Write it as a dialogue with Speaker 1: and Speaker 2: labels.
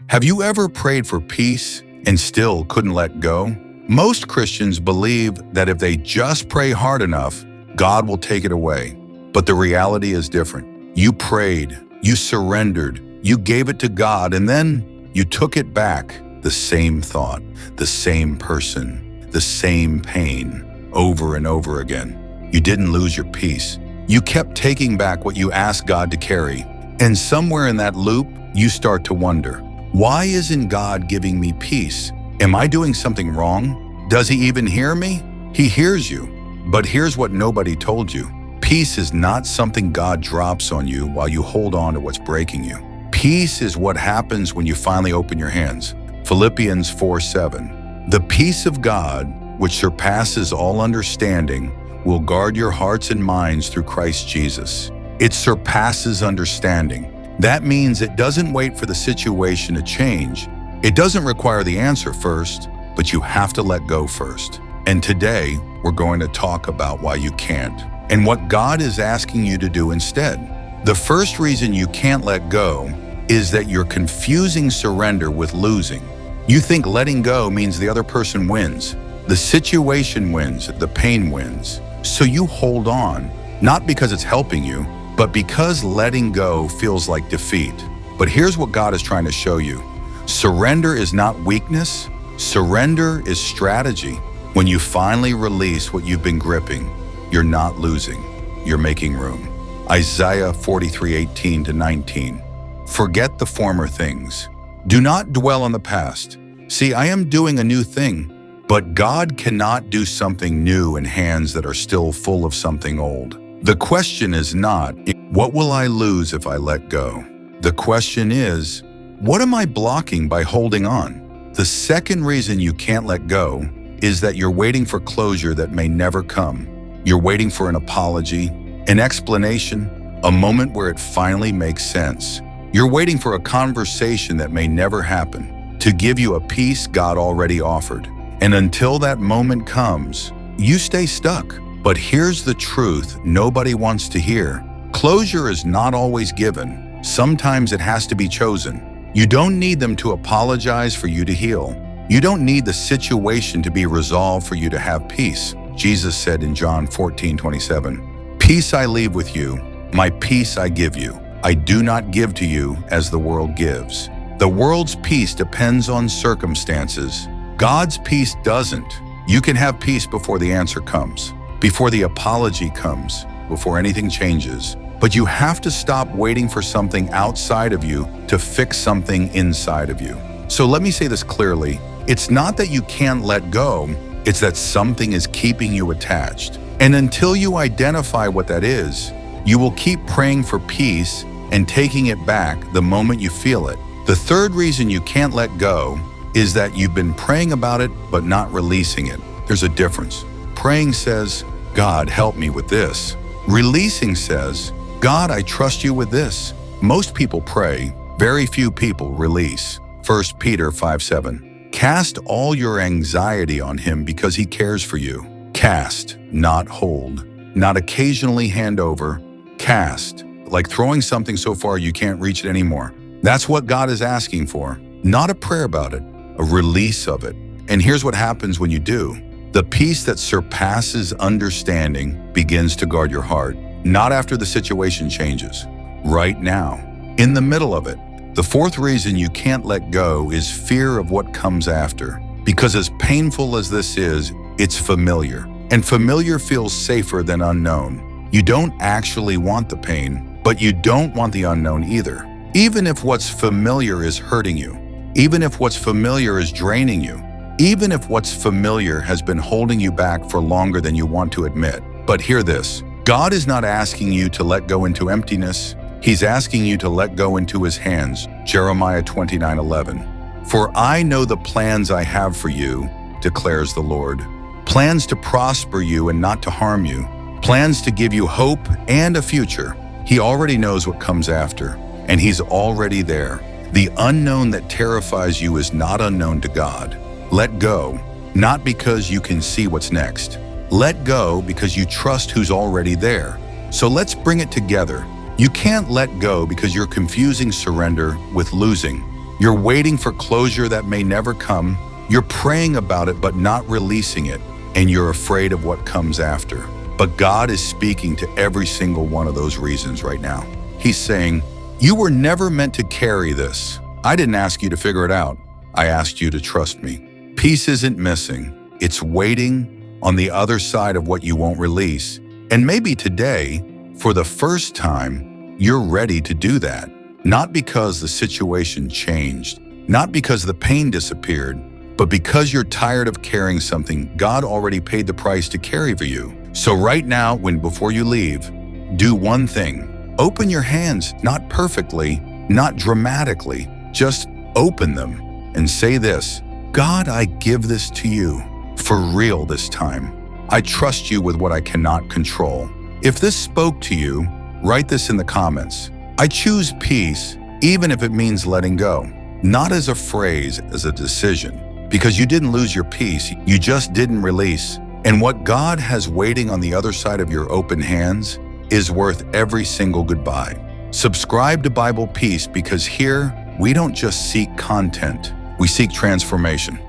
Speaker 1: Have you ever prayed for peace and still couldn't let go? Most Christians believe that if they just pray hard enough, God will take it away. But the reality is different. You prayed, you surrendered, you gave it to God, and then you took it back. The same thought, the same person, the same pain, over and over again. You didn't lose your peace. You kept taking back what you asked God to carry. And somewhere in that loop, you start to wonder, why isn't God giving me peace? Am I doing something wrong? Does He even hear me? He hears you. But here's what nobody told you. Peace is not something God drops on you while you hold on to what's breaking you. Peace is what happens when you finally open your hands. Philippians 4:7. The peace of God, which surpasses all understanding, will guard your hearts and minds through Christ Jesus. It surpasses understanding. That means it doesn't wait for the situation to change. It doesn't require the answer first, but you have to let go first. And today, we're going to talk about why you can't and what God is asking you to do instead. The first reason you can't let go is that you're confusing surrender with losing. You think letting go means the other person wins. The situation wins, the pain wins. So you hold on, not because it's helping you, but because letting go feels like defeat. But here's what God is trying to show you. Surrender is not weakness. Surrender is strategy. When you finally release what you've been gripping, you're not losing, you're making room. Isaiah 43:18-19. Forget the former things. Do not dwell on the past. See, I am doing a new thing, but God cannot do something new in hands that are still full of something old. The question is not, what will I lose if I let go? The question is, what am I blocking by holding on? The second reason you can't let go is that you're waiting for closure that may never come. You're waiting for an apology, an explanation, a moment where it finally makes sense. You're waiting for a conversation that may never happen, to give you a peace God already offered. And until that moment comes, you stay stuck. But here's the truth nobody wants to hear. Closure is not always given. Sometimes it has to be chosen. You don't need them to apologize for you to heal. You don't need the situation to be resolved for you to have peace. Jesus said in John 14:27, "Peace I leave with you, my peace I give you. I do not give to you as the world gives." The world's peace depends on circumstances. God's peace doesn't. You can have peace before the answer comes, before the apology comes, before anything changes. But you have to stop waiting for something outside of you to fix something inside of you. So let me say this clearly. It's not that you can't let go, it's that something is keeping you attached. And until you identify what that is, you will keep praying for peace and taking it back the moment you feel it. The third reason you can't let go is that you've been praying about it but not releasing it. There's a difference. Praying says, God, help me with this. Releasing says, God, I trust you with this. Most people pray, very few people release. 1 Peter 5:7. Cast all your anxiety on Him because He cares for you. Cast, not hold. Not occasionally hand over. Cast, like throwing something so far you can't reach it anymore. That's what God is asking for. Not a prayer about it, a release of it. And here's what happens when you do. The peace that surpasses understanding begins to guard your heart, not after the situation changes, right now, in the middle of it. The fourth reason you can't let go is fear of what comes after. Because as painful as this is, it's familiar. And familiar feels safer than unknown. You don't actually want the pain, but you don't want the unknown either. Even if what's familiar is hurting you, even if what's familiar is draining you, even if what's familiar has been holding you back for longer than you want to admit. But hear this, God is not asking you to let go into emptiness. He's asking you to let go into His hands. Jeremiah 29:11. For I know the plans I have for you, declares the Lord. Plans to prosper you and not to harm you. Plans to give you hope and a future. He already knows what comes after, and He's already there. The unknown that terrifies you is not unknown to God. Let go, not because you can see what's next. Let go because you trust who's already there. So let's bring it together. You can't let go because you're confusing surrender with losing. You're waiting for closure that may never come. You're praying about it but not releasing it, and you're afraid of what comes after. But God is speaking to every single one of those reasons right now. He's saying, you were never meant to carry this. I didn't ask you to figure it out. I asked you to trust me. Peace isn't missing. It's waiting on the other side of what you won't release. And maybe today, for the first time, you're ready to do that. Not because the situation changed, not because the pain disappeared, but because you're tired of carrying something God already paid the price to carry for you. So right now, before you leave, do one thing. Open your hands, not perfectly, not dramatically, just open them and say this: God, I give this to you for real this time. I trust you with what I cannot control. If this spoke to you, write this in the comments. I choose peace, even if it means letting go. Not as a phrase, as a decision. Because you didn't lose your peace, you just didn't release. And what God has waiting on the other side of your open hands is worth every single goodbye. Subscribe to Bible Peace, because here we don't just seek content, we seek transformation.